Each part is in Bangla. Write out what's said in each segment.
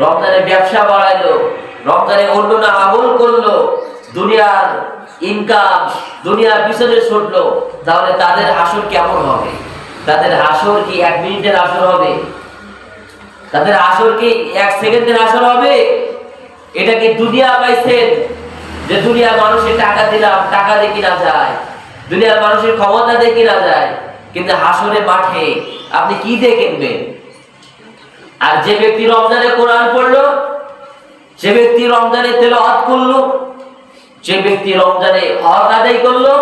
রমজানে ব্যবসা বাড়াইলো, রমজানে অন্য আমল করলো, দুনিয়ার ইনকাম, দুনিয়ার পিছনে ছুটলো, তাহলে তাদের হাসর কেমন হবে? তাদের হাসর কি 1 মিনিটের হাসর হবে? তাদের হাসর কি 1 সেকেন্ডের হাসর হবে? এটা কি দুনিয়া পাইছেন যে দুনিয়ার মানুষের টাকা দিলাম, টাকা দিয়ে কিনা যায়, দুনিয়ার মানুষের ক্ষমতা দিয়ে কিনা যায়, কিন্তু হাসরের মাঠে আপনি কি দিয়ে কিনবেন? আর যে ব্যক্তি রমজানে কোরআন পড়লো, যে ব্যক্তি রমজানে তেলাওয়াত করলো, যে ব্যক্তি রমজানে হক আদায় করলো,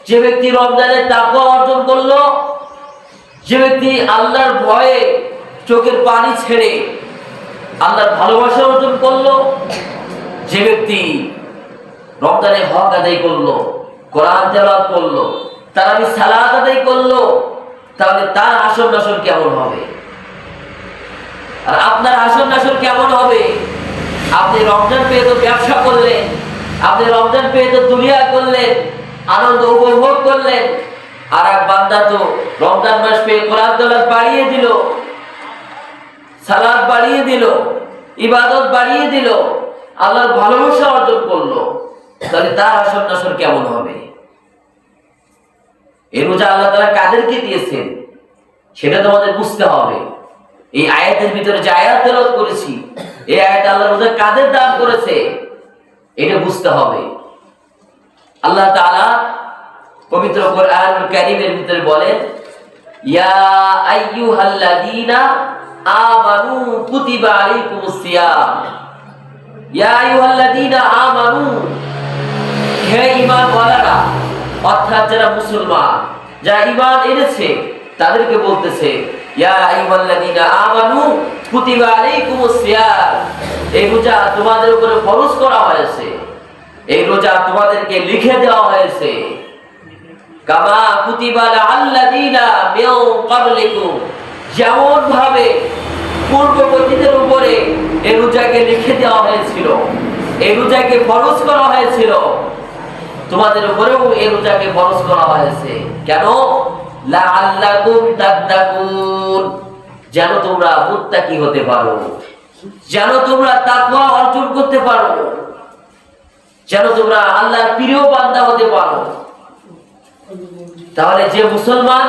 যে ব্যক্তি রমজানে তাকওয়া অর্জন করলো, যে ব্যক্তি আল্লাহর ভয়ে চোখের পানি ছেড়ে আল্লাহর ভালোবাসা অর্জন করলো, যে ব্যক্তি রমজানে হক আদায় করলো, কোরআন তেলাওয়াত করলো, তারাবি সালাত আদায় করলো, তাহলে তার হাসর নাসর কেমন হবে? আর আপনার হাসর নাসর কেমন হবে? আপনি রমজান পেয়ে তো ব্যবসা করলেন, আপনি রমজান পেয়ে তো দুনিয়া করলেন, আনন্দ উপভোগ করলেন, আর এক বান্দা তো রমজান মাস পেয়ে কোরআন তেলাওয়াত বাড়িয়ে দিল, সালাত বাড়িয়ে দিল, ইবাদত বাড়িয়ে দিল, আল্লাহর ভালোবাসা অর্জন করলো, তাহলে তার হাসর নাসর কেমন হবে? এই রোজা আল্লাহ তাআলা কাদেরকে দিয়েছেন সেটা তোমাদের বুঝতে হবে। এই আয়াতের ভিতরে যে আয়াত তেলাওয়াত করেছি, এই আয়াতে আল্লাহ রোজা কাদের দান করেছে এটা বুঝতে হবে। আল্লাহ তাআলা পবিত্র কোরআনুল কারীমের ভিতরে বলেন, ইয়া আইয়ুহাল্লাযীনা আমানু কুতিবা আলাইকুমুস সিয়াম। ইয়া আইয়ুহাল্লাযীনা আমানু, হে ঈমানওয়ালারা, অর্থাৎ যারা মুসলমান, যারা ঈমান এনেছে, তাদেরকে বলতেছে ইয়া আইয়ুহাল্লাযীনা আমানু কুতিবা আলাইকুমুস সিয়াম, এই রোজা তোমাদের উপরে ফরজ করা হয়েছে, এই রোজা তোমাদেরকে লিখে দেওয়া হয়েছে, কামা কুতিবা আলাল্লাযীনা মিন ক্বাবলিকুম, যেমন ভাবে পূর্ববর্তীদের উপরে এই রোজাকে লিখে দেওয়া হয়েছিল, এই রোজাকে ফরজ করা হয়েছিল, তোমাদের উপরেও এই রোজাকে ফরজ করা হয়েছে। কেন? লাআল্লাকুম তাত্তাকুন, যেন তোমরা মুত্তাকি হতে পারো, যেন তোমরা তাকওয়া অর্জন করতে পারো, যেন তোমরা আল্লাহর প্রিয় বান্দা হতে পারো। তাহলে যে মুসলমান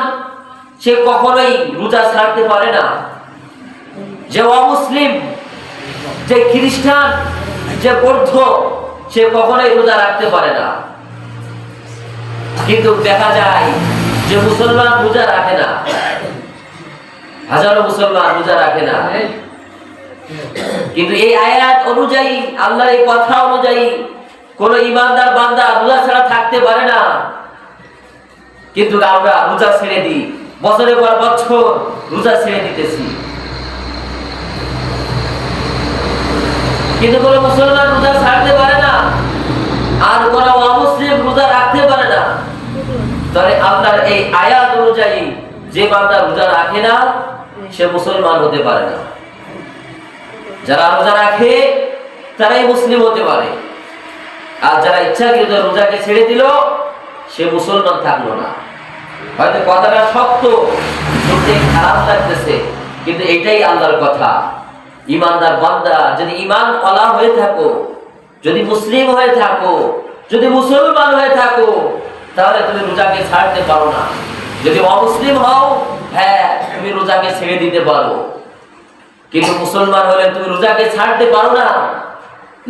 সে কখনোই রোজা ছাড়তে পারে না, যে অমুসলিম, যে খ্রিস্টান, যে বৌদ্ধ, সে কখনোই রোজা রাখতে পারে না। কিন্তু দেখা যায় যে মুসলমান রোজা রাখে না, হাজারো মুসলমান রোজা রাখে না, কিন্তু এই আয়াত অনুযায়ী, আল্লাহর এই কথা অনুযায়ী কোন ঈমানদার বান্দা রোজা ছাড়া থাকতে পারে না। কিন্তু আমরা রোজা ছেড়ে দিই, বছরের পর বছর রোজা ছেড়ে দিতেছি, কিন্তু কোন মুসলমান রোজা ছাড়তে পারে না, আর কোন অমুসলিম রোজা রাখতে পারে না। তাহলে আল্লাহর এই আয়াত অনুযায়ী যে বান্দা রোজা রাখে না সে মুসলমান হতে পারে না। যারা রোজা রাখে তারাই মুসলিম হতে পারে, আর যারা ইচ্ছাকৃত রোজাকে ছেড়ে দিল সে মুসলমান থাকলো না। হয়তো কথাটা শক্ত, শুনতে খারাপ লাগতেছে, কিন্তু এটাই আল্লাহর কথা। ঈমানদার বান্দা যদি ঈমানওয়ালা হয়ে থাকো, যদি মুসলিম হয়ে থাকো, যদি মুসলমান হয়ে থাকো, তাহলে তুমি রোজাকে ছাড়তে পারো না। যদি অমুসলিম হও, হ্যাঁ তুমি রোজাকে ছেড়ে দিতে পারো, কিন্তু মুসলমান হলে তুমি রোজাকে ছাড়তে পারো না।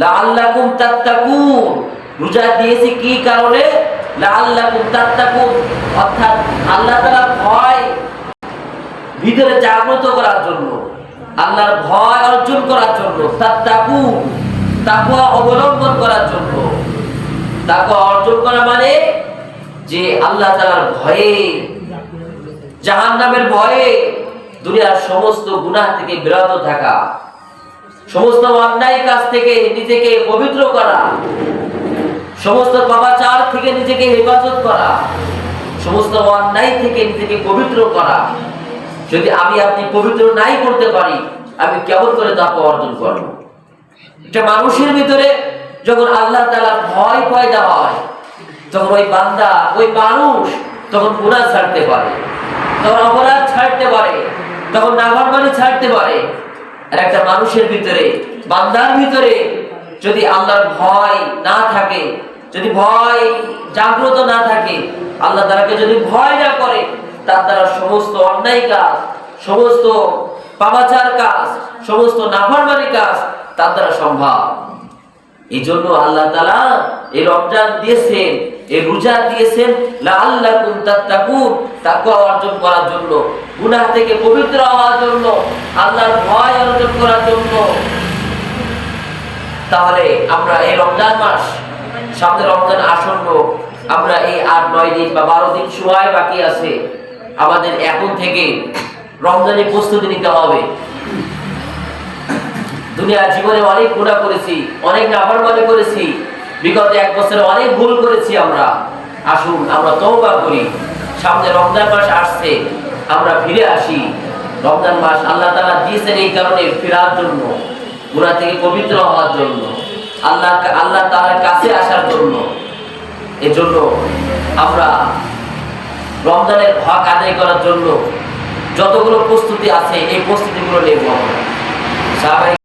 লাআল্লাকুম তাত্তাকুন, রোজা দিয়েছি কি কারণে? লাআল্লাকুম তাত্তাকুন, অর্থাৎ আল্লাহ তাআলা ভয় ভিতরে জাগ্রত করার জন্য, আল্লাহর ভয় অর্জন করার জন্য, তাত্তাকুন তাকওয়া অবলম্বন করার জন্য। তাকওয়া অর্জন করা মানে যে আল্লাহ তাআলার ভয়ে, জাহান্নামের ভয়ে, দুনিয়ার সমস্ত গুনাহ থেকে বিরত থাকা, সমস্ত অন্যায় কাজ থেকে নিজেকে পবিত্র করা, সমস্ত পাপাচার থেকে নিজেকে হেফাজত করা, সমস্ত অন্যায় থেকে নিজেকে পবিত্র করা। যদি আমি আপনি পবিত্র নাই করতে পারি, আমি কেমন করে তাকওয়া অর্জন করব? এটা মানুষের ভিতরে যখন আল্লাহ তাআলার ভয় পয়দা হয়, তখন ওই বান্দা, ওই মানুষ তখন গুনাহ ছাড়তে পারে, তখন অপরাধ ছাড়তে পারে, তখন নাফরমানি ছাড়তে পারে, আর একটা মানুষের ভিতরে, বান্দার ভিতরে যদি আল্লাহর ভয় না থাকে, যদি ভয় জাগ্রত না থাকে, আল্লাহ তাআলাকে যদি ভয় না করে, তার দ্বারা সমস্ত অন্যায় কাজ, সমস্ত পাপাচার কাজ, সমস্ত নাফরমানি কাজ তার দ্বারা সম্ভব। এই জন্য আল্লাহ তাআলা এই রমজান দিয়েছেন, এই রোজা দিয়েছেন লাআল্লাকুম তাত্তাকুন, তাকওয়া অর্জন করার জন্য, গুনাহ থেকে পবিত্র হওয়ার জন্য, আল্লাহর ভয় অর্জন করার জন্য। তাহলে আমরা এই রমজান মাস, সামনে রমজান আসন্ন, আমরা এই ৮-৯ দিন বা ১২ দিন সময় বাকি আছে, আমাদের এখন থেকে রমজানের প্রস্তুতি নিতে হবে। দুনিয়া জীবনে অনেক গুনাহ করেছি, অনেক নাফরমানি করেছি, বিগত ১ বছরে অনেক ভুল করেছি আমরা। আসুন আমরা তওবা করি, সামনে রমজান মাস আসছে, আমরা ফিরে আসি। রমজান মাস আল্লাহ তাআলা দিয়েছেন এই কারণে ফেরার জন্য, গুনাহ থেকে পবিত্র হওয়ার জন্য, আল্লাহ তাআলার কাছে আসার জন্য। এজন্য আমরা রমজানের হক আদায় করার জন্য যতগুলো প্রস্তুতি আছে এই প্রস্তুতিগুলো নেব আমরা।